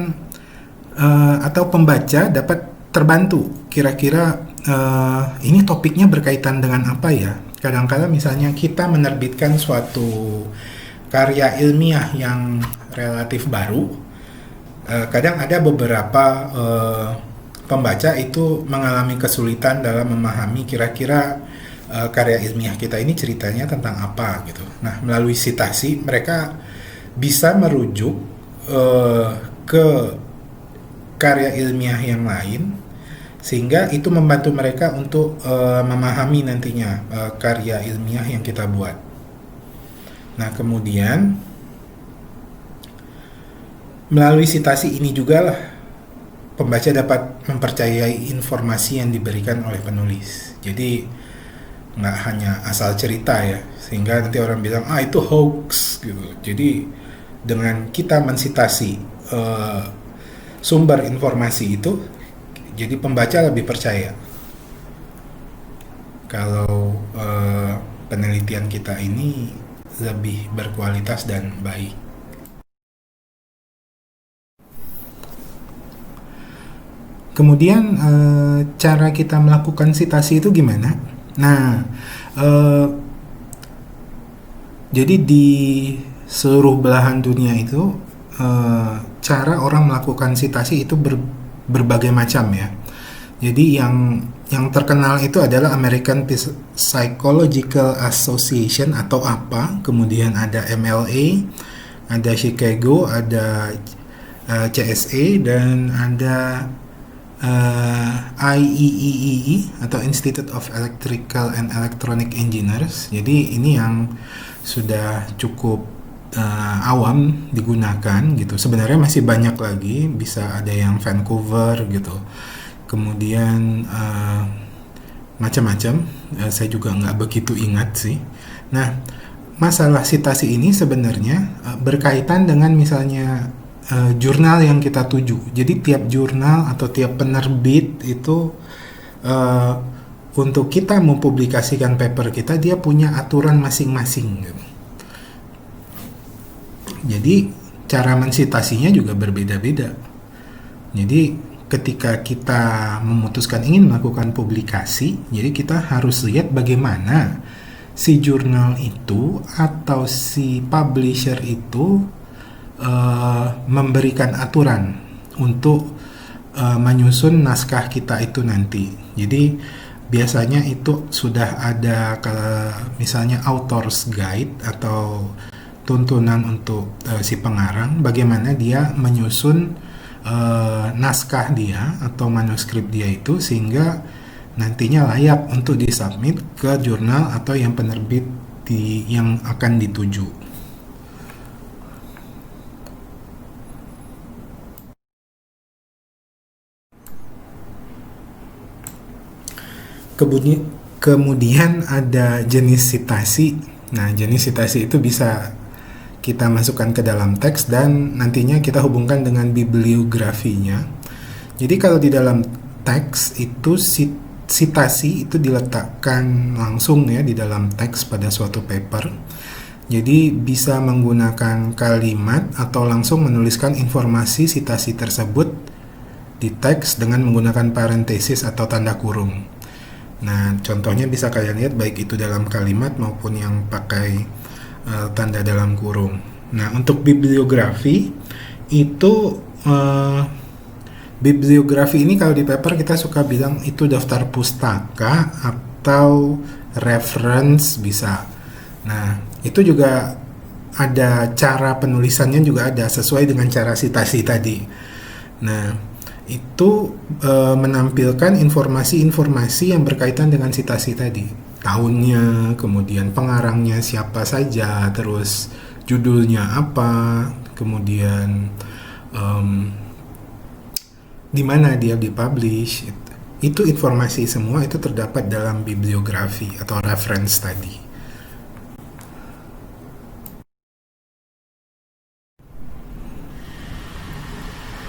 atau pembaca dapat terbantu kira-kira ini topiknya berkaitan dengan apa ya. Kadang-kadang misalnya kita menerbitkan suatu karya ilmiah yang relatif baru, kadang ada beberapa pembaca itu mengalami kesulitan dalam memahami kira-kira karya ilmiah kita ini ceritanya tentang apa gitu. Nah, melalui sitasi mereka bisa merujuk ke karya ilmiah yang lain sehingga itu membantu mereka untuk memahami nantinya karya ilmiah yang kita buat. Nah, kemudian melalui sitasi ini juga lah pembaca dapat mempercayai informasi yang diberikan oleh penulis. Jadi nggak hanya asal cerita ya, sehingga nanti orang bilang itu hoax gitu. Jadi dengan kita mensitasi sumber informasi itu, jadi pembaca lebih percaya kalau penelitian kita ini lebih berkualitas dan baik. Kemudian cara kita melakukan sitasi itu gimana? Nah, jadi di seluruh belahan dunia itu cara orang melakukan sitasi itu berbagai macam ya. Jadi yang terkenal itu adalah American Psychological Association atau APA, kemudian ada MLA, ada Chicago, ada CSA, dan ada IEEE atau Institute of Electrical and Electronic Engineers. Jadi ini yang sudah cukup awam digunakan gitu. Sebenarnya masih banyak lagi, bisa ada yang Vancouver gitu. Kemudian macam-macam. Saya juga nggak begitu ingat sih. Nah, masalah sitasi ini sebenarnya berkaitan dengan misalnya jurnal yang kita tuju. Jadi tiap jurnal atau tiap penerbit itu untuk kita mempublikasikan paper kita, dia punya aturan masing-masing gitu. Jadi cara mensitasinya juga berbeda-beda. Jadi ketika kita memutuskan ingin melakukan publikasi, jadi kita harus lihat bagaimana si jurnal itu atau si publisher itu memberikan aturan untuk menyusun naskah kita itu nanti. Jadi biasanya itu sudah ada misalnya author's guide atau tuntunan untuk si pengarang bagaimana dia menyusun naskah dia atau manuskrip dia itu sehingga nantinya layak untuk disubmit ke jurnal atau yang penerbit yang akan dituju. Kemudian ada jenis sitasi. Nah, jenis sitasi itu bisa kita masukkan ke dalam teks dan nantinya kita hubungkan dengan bibliografinya. Jadi kalau di dalam teks itu sitasi itu diletakkan langsung ya di dalam teks pada suatu paper. Jadi bisa menggunakan kalimat atau langsung menuliskan informasi sitasi tersebut di teks dengan menggunakan parentesis atau tanda kurung. Nah, contohnya bisa kalian lihat baik itu dalam kalimat maupun yang pakai tanda dalam kurung. Nah, untuk bibliografi itu bibliografi ini kalau di paper kita suka bilang itu daftar pustaka atau reference bisa. Nah, itu juga ada cara penulisannya juga ada sesuai dengan cara sitasi tadi. Nah, itu menampilkan informasi-informasi yang berkaitan dengan sitasi tadi, tahunnya, kemudian pengarangnya siapa saja, terus judulnya apa, kemudian di mana dia dipublish. Itu informasi semua itu terdapat dalam bibliografi atau reference tadi.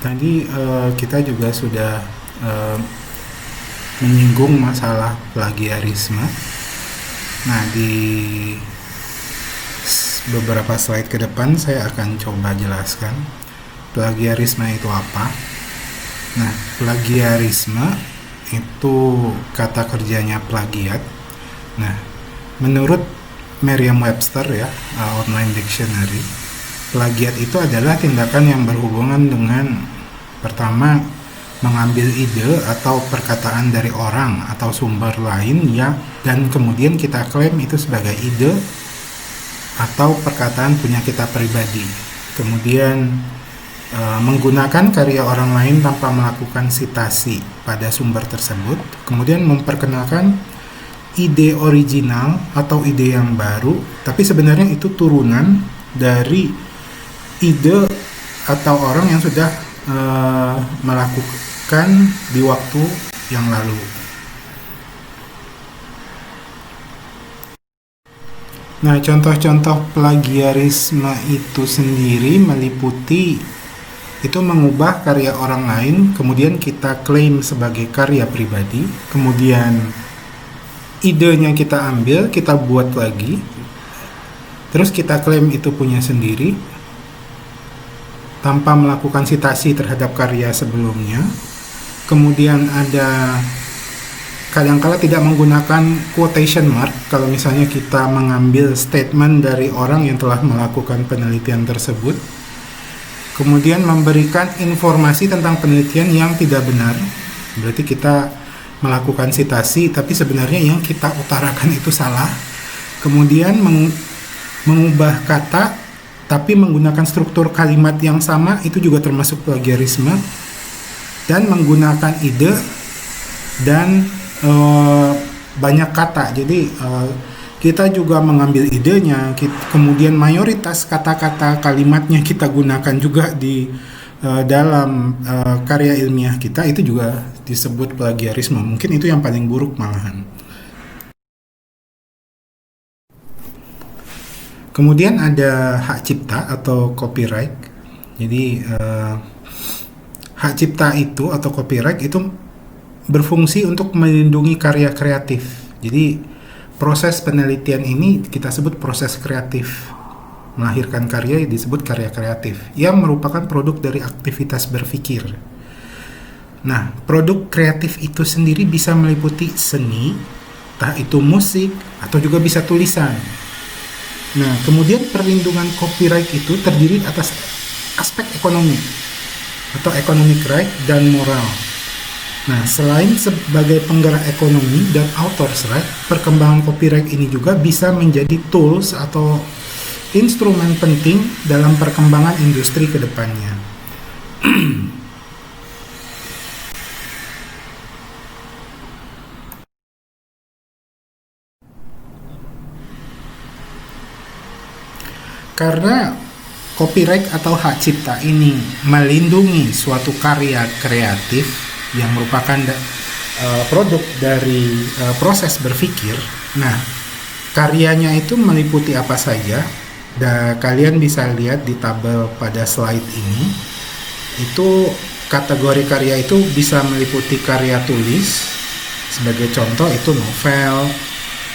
Tadi kita juga sudah menyinggung masalah plagiarisme. Nah, di beberapa slide ke depan saya akan coba jelaskan plagiarisme itu apa. Nah, plagiarisme itu kata kerjanya plagiat. Nah, menurut Merriam-Webster ya, Online Dictionary, plagiat itu adalah tindakan yang berhubungan dengan pertama mengambil ide atau perkataan dari orang atau sumber lain ya, dan kemudian kita klaim itu sebagai ide atau perkataan punya kita pribadi. Kemudian menggunakan karya orang lain tanpa melakukan sitasi pada sumber tersebut. Kemudian memperkenalkan ide original atau ide yang baru, tapi sebenarnya itu turunan dari ide atau orang yang sudah melakukan di waktu yang lalu. Nah, contoh-contoh plagiarisme itu sendiri meliputi itu mengubah karya orang lain, kemudian kita klaim sebagai karya pribadi, kemudian idenya kita ambil, kita buat lagi, terus kita klaim itu punya sendiri, tanpa melakukan sitasi terhadap karya sebelumnya. Kemudian ada kadangkala tidak menggunakan quotation mark kalau misalnya kita mengambil statement dari orang yang telah melakukan penelitian tersebut. Kemudian memberikan informasi tentang penelitian yang tidak benar, berarti kita melakukan sitasi tapi sebenarnya yang kita utarakan itu salah. Kemudian mengubah kata tapi menggunakan struktur kalimat yang sama, itu juga termasuk plagiarisme. Dan menggunakan ide dan banyak kata. Jadi kita juga mengambil idenya, kemudian mayoritas kata-kata kalimatnya kita gunakan juga di dalam karya ilmiah kita, itu juga disebut plagiarisme. Mungkin itu yang paling buruk malahan. Kemudian ada hak cipta atau copyright. Jadi hak cipta itu atau copyright itu berfungsi untuk melindungi karya kreatif. Jadi proses penelitian ini kita sebut proses kreatif. Melahirkan karya disebut karya kreatif yang merupakan produk dari aktivitas berpikir. Nah, produk kreatif itu sendiri bisa meliputi seni, entah itu musik atau juga bisa tulisan. Nah, kemudian perlindungan copyright itu terdiri atas aspek ekonomi atau economic right dan moral. Nah, selain sebagai penggerak ekonomi dan author's right, perkembangan copyright ini juga bisa menjadi tools atau instrumen penting dalam perkembangan industri ke depannya. Karena copyright atau hak cipta ini melindungi suatu karya kreatif yang merupakan produk dari proses berpikir. Nah, karyanya itu meliputi apa saja? Kalian bisa lihat di tabel pada slide ini. Itu kategori karya itu bisa meliputi karya tulis, sebagai contoh itu novel,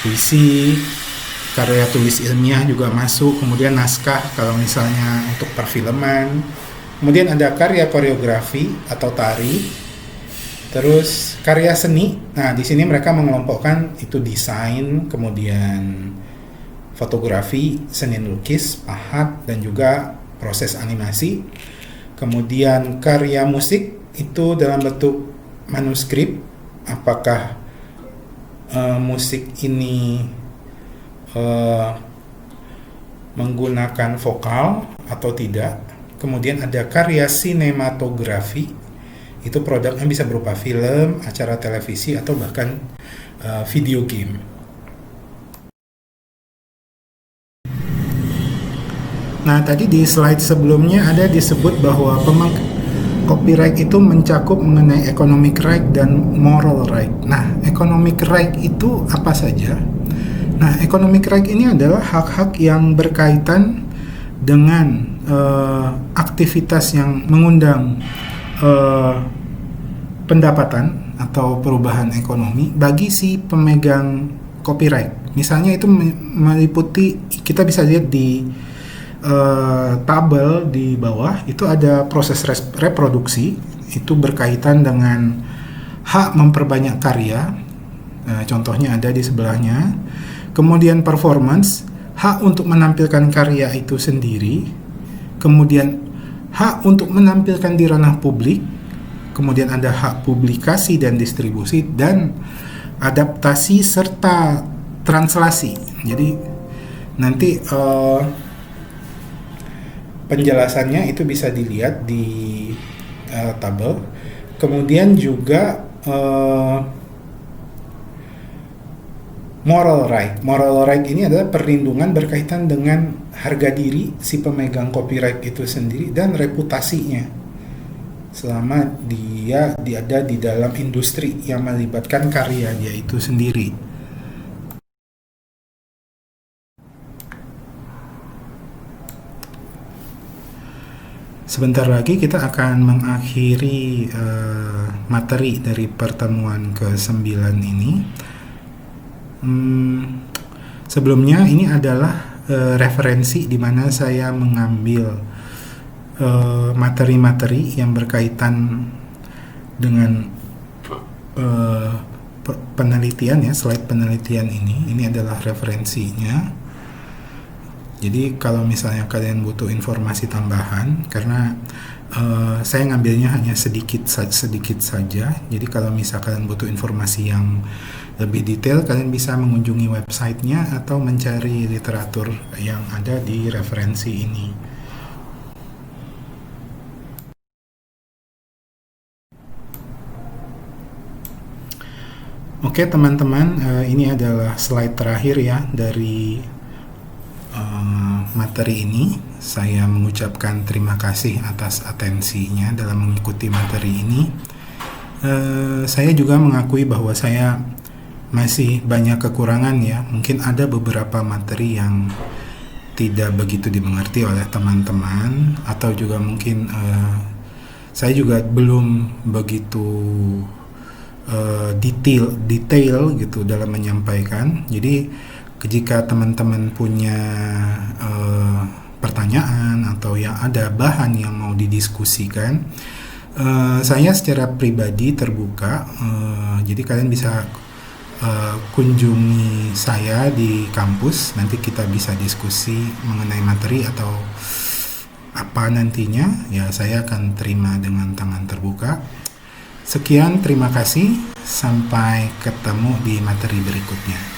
puisi, karya tulis ilmiah juga masuk, kemudian naskah kalau misalnya untuk perfilman. Kemudian ada karya koreografi atau tari. Terus karya seni. Nah, di sini mereka mengelompokkan itu desain, kemudian fotografi, seni lukis, pahat, dan juga proses animasi. Kemudian karya musik itu dalam bentuk manuskrip. Apakah musik ini menggunakan vokal atau tidak. Kemudian ada karya sinematografi, itu produknya bisa berupa film, acara televisi, atau bahkan video game. Nah, tadi di slide sebelumnya ada disebut bahwa copyright itu mencakup mengenai economic right dan moral right. Nah, economic right itu apa saja? Nah, economic right ini adalah hak-hak yang berkaitan dengan aktivitas yang mengundang pendapatan atau perubahan ekonomi bagi si pemegang copyright. Misalnya itu meliputi, kita bisa lihat di tabel di bawah, itu ada proses reproduksi, itu berkaitan dengan hak memperbanyak karya. Contohnya ada di sebelahnya. Kemudian performance, hak untuk menampilkan karya itu sendiri. Kemudian hak untuk menampilkan di ranah publik. Kemudian ada hak publikasi dan distribusi, dan adaptasi serta translasi. Jadi nanti penjelasannya itu bisa dilihat di tabel. Kemudian juga moral right. Moral right ini adalah perlindungan berkaitan dengan harga diri si pemegang copyright itu sendiri dan reputasinya selama dia ada di dalam industri yang melibatkan karya dia itu sendiri. Sebentar lagi kita akan mengakhiri materi dari pertemuan ke-9 ini. Sebelumnya ini adalah referensi di mana saya mengambil materi-materi yang berkaitan dengan penelitian ya, slide penelitian ini. Ini adalah referensinya. Jadi kalau misalnya kalian butuh informasi tambahan, karena saya ngambilnya hanya sedikit saja. Jadi kalau misalkan kalian butuh informasi yang lebih detail, kalian bisa mengunjungi websitenya atau mencari literatur yang ada di referensi ini. Oke teman-teman, ini adalah slide terakhir ya dari materi ini. Saya mengucapkan terima kasih atas atensinya dalam mengikuti materi ini. Saya juga mengakui bahwa saya masih banyak kekurangan ya. Mungkin ada beberapa materi yang tidak begitu dimengerti oleh teman-teman, atau juga mungkin saya juga belum begitu detail gitu dalam menyampaikan. Jadi jika teman-teman punya pertanyaan atau yang ada bahan yang mau didiskusikan, saya secara pribadi terbuka. Jadi kalian bisa kunjungi saya di kampus. Nanti kita bisa diskusi mengenai materi atau apa nantinya. Ya, saya akan terima dengan tangan terbuka. Sekian, terima kasih. Sampai ketemu di materi berikutnya.